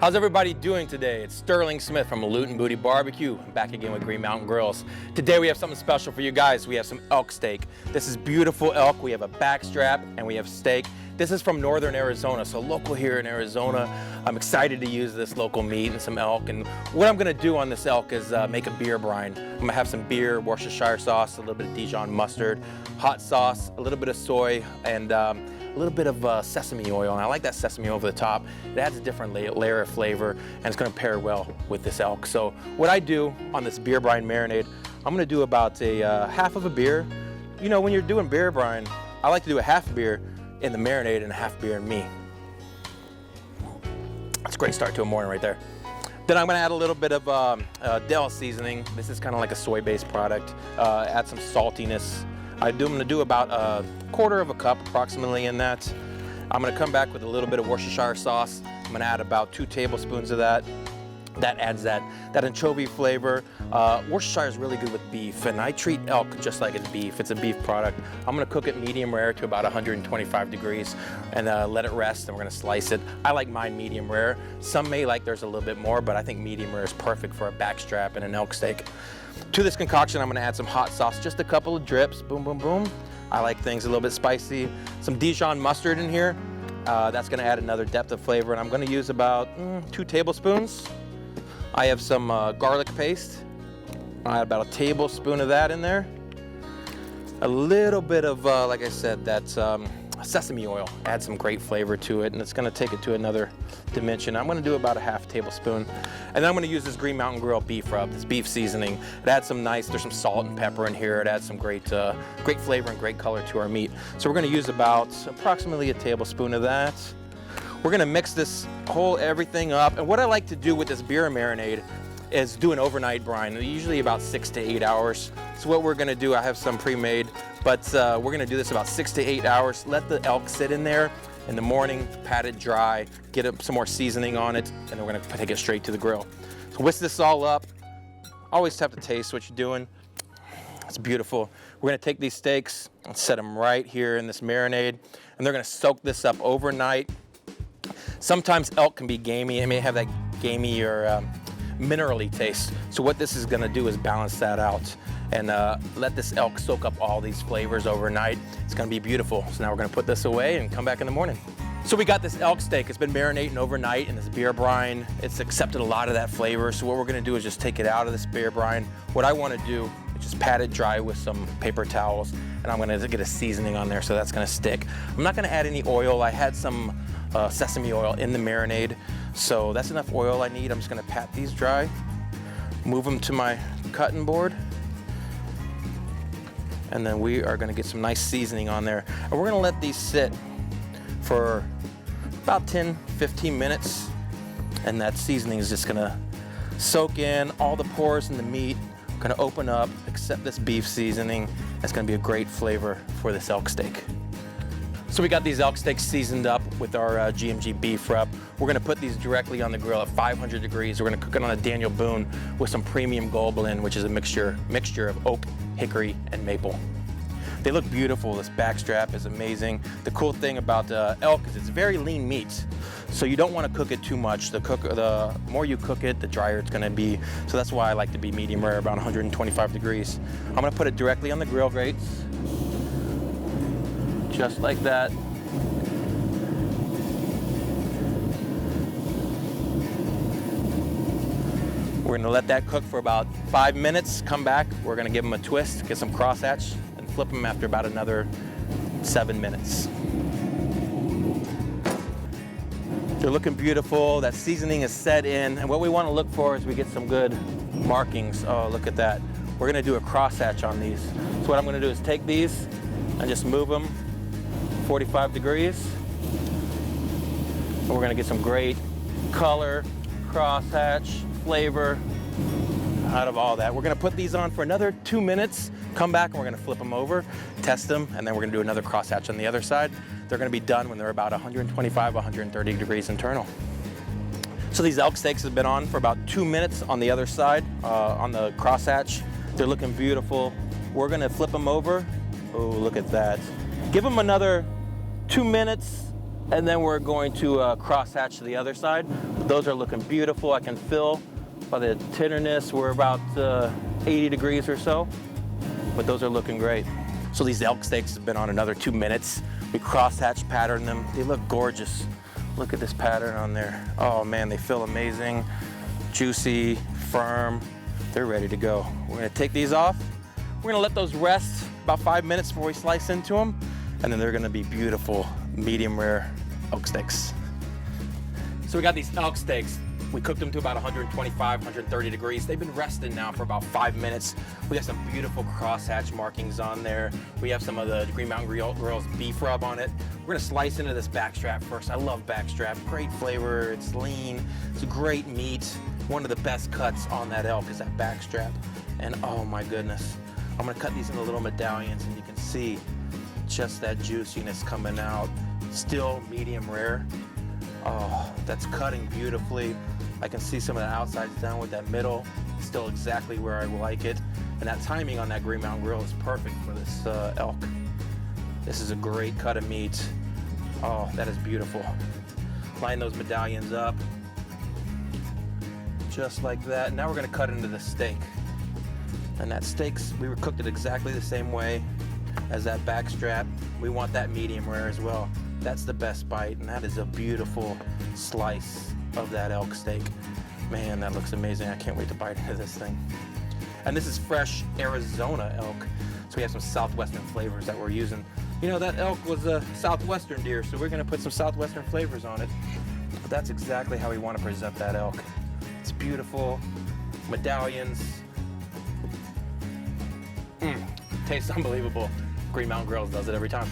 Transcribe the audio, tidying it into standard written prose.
How's everybody doing today? It's Sterling Smith from Loot and Booty Barbecue. I'm back again with Green Mountain Grills. Today we have something special for you guys. We have some elk steak. This is beautiful elk. We have a back strap and we have steak. This is from northern Arizona, so local here in Arizona. I'm excited to use this local meat and some elk. And what I'm gonna do on this elk is make a beer brine. I'm gonna have some beer, Worcestershire sauce, a little bit of Dijon mustard, hot sauce, a little bit of soy, and a little bit of sesame oil. And I like that sesame oil over the top. It adds a different layer of flavor, and it's gonna pair well with this elk. So what I do on this beer brine marinade, I'm gonna do about a half of a beer. You know, when you're doing beer brine, I like to do a half beer in the marinade and a half beer in me. That's a great start to a morning right there. Then I'm gonna add a little bit of Del seasoning. This is kind of like a soy-based product. Add some saltiness. I'm gonna do about a quarter of a cup approximately in that. I'm gonna come back with a little bit of Worcestershire sauce. I'm gonna add about 2 tablespoons of that. That adds that anchovy flavor. Worcestershire is really good with beef, and I treat elk just like it's beef. It's a beef product. I'm gonna cook it medium rare to about 125 degrees and let it rest, and we're gonna slice it. I like mine medium rare. Some may like theirs a little bit more, but I think medium rare is perfect for a backstrap and an elk steak. To this concoction, I'm gonna add some hot sauce, just a couple of drips, boom, boom, boom. I like things a little bit spicy. Some Dijon mustard in here. That's gonna add another depth of flavor, and I'm gonna use about 2 tablespoons. I have some garlic paste. I add about a tablespoon of that in there. A little bit of, like I said, that sesame oil. Add some great flavor to it, and it's gonna take it to another dimension. I'm gonna do about a half tablespoon. And then I'm gonna use this Green Mountain Grill beef rub, this beef seasoning. It adds some nice, there's some salt and pepper in here. It adds some great flavor and great color to our meat. So we're gonna use about approximately a tablespoon of that. We're gonna mix this everything up. And what I like to do with this beer marinade is do an overnight brine, usually about 6 to 8 hours. So what we're gonna do, I have some pre-made, but we're gonna do this about 6 to 8 hours. Let the elk sit in there in the morning, pat it dry, get some more seasoning on it, and then we're gonna take it straight to the grill. So whisk this all up. Always have to taste what you're doing. It's beautiful. We're gonna take these steaks and set them right here in this marinade, and they're gonna soak this up overnight. Sometimes elk can be gamey. It may have that gamey or minerally taste. So what this is gonna do is balance that out and let this elk soak up all these flavors overnight. It's gonna be beautiful. So now we're gonna put this away and come back in the morning. So we got this elk steak. It's been marinating overnight in this beer brine. It's accepted a lot of that flavor. So what we're gonna do is just take it out of this beer brine. What I wanna do is just pat it dry with some paper towels, and I'm gonna get a seasoning on there so that's gonna stick. I'm not gonna add any oil. I had some sesame oil in the marinade, so that's enough oil I need. I'm just gonna pat these dry, move them to my cutting board, and then we are gonna get some nice seasoning on there. And we're gonna let these sit for about 10-15 minutes, and that seasoning is just gonna soak in all the pores in the meat, gonna open up, accept this beef seasoning. It's gonna be a great flavor for this elk steak. So we got these elk steaks seasoned up with our GMG beef rub. We're gonna put these directly on the grill at 500 degrees. We're gonna cook it on a Daniel Boone with some premium Gobelin, which is a mixture of oak, hickory, and maple. They look beautiful. This backstrap is amazing. The cool thing about elk is it's very lean meat, so you don't wanna cook it too much. The more you cook it, the drier it's gonna be. So that's why I like to be medium rare, about 125 degrees. I'm gonna put it directly on the grill grates. Just like that. We're gonna let that cook for about 5 minutes, come back, we're gonna give them a twist, get some crosshatch, and flip them after about another 7 minutes. They're looking beautiful, that seasoning is set in, and what we wanna look for is we get some good markings. Oh, look at that. We're gonna do a crosshatch on these. So what I'm gonna do is take these and just move them 45 degrees. And we're gonna get some great color, crosshatch, flavor out of all that. We're gonna put these on for another 2 minutes, come back and we're gonna flip them over, test them, and then we're gonna do another crosshatch on the other side. They're gonna be done when they're about 125, 130 degrees internal. So these elk steaks have been on for about 2 minutes on the other side, on the crosshatch. They're looking beautiful. We're gonna flip them over. Oh, look at that. Give them another 2 minutes, and then we're going to cross-hatch to the other side. Those are looking beautiful. I can feel by the tenderness, we're about 80 degrees or so, but those are looking great. So these elk steaks have been on another 2 minutes. We cross-hatch patterned them. They look gorgeous. Look at this pattern on there. Oh man, they feel amazing, juicy, firm. They're ready to go. We're gonna take these off. We're gonna let those rest about 5 minutes before we slice into them, and then they're gonna be beautiful, medium rare elk steaks. So we got these elk steaks. We cooked them to about 125, 130 degrees. They've been resting now for about 5 minutes. We got some beautiful crosshatch markings on there. We have some of the Green Mountain Grill's beef rub on it. We're gonna slice into this backstrap first. I love backstrap, great flavor, it's lean, it's a great meat. One of the best cuts on that elk is that backstrap. And oh my goodness, I'm gonna cut these into little medallions, and you can see just that juiciness coming out. Still medium rare. Oh, that's cutting beautifully. I can see some of the outsides down with that middle. Still exactly where I like it. And that timing on that Green Mountain Grill is perfect for this elk. This is a great cut of meat. Oh, that is beautiful. Line those medallions up. Just like that. Now we're gonna cut into the steak. And that steak's, we were cooked it exactly the same way as that back strap. We want that medium rare as well. That's the best bite, and that is a beautiful slice of that elk steak. Man, that looks amazing. I can't wait to bite into this thing. And this is fresh Arizona elk. So we have some southwestern flavors that we're using. You know, that elk was a southwestern deer, so we're gonna put some southwestern flavors on it. But that's exactly how we want to present that elk. It's beautiful, medallions. Tastes unbelievable. Green Mountain Grills does it every time.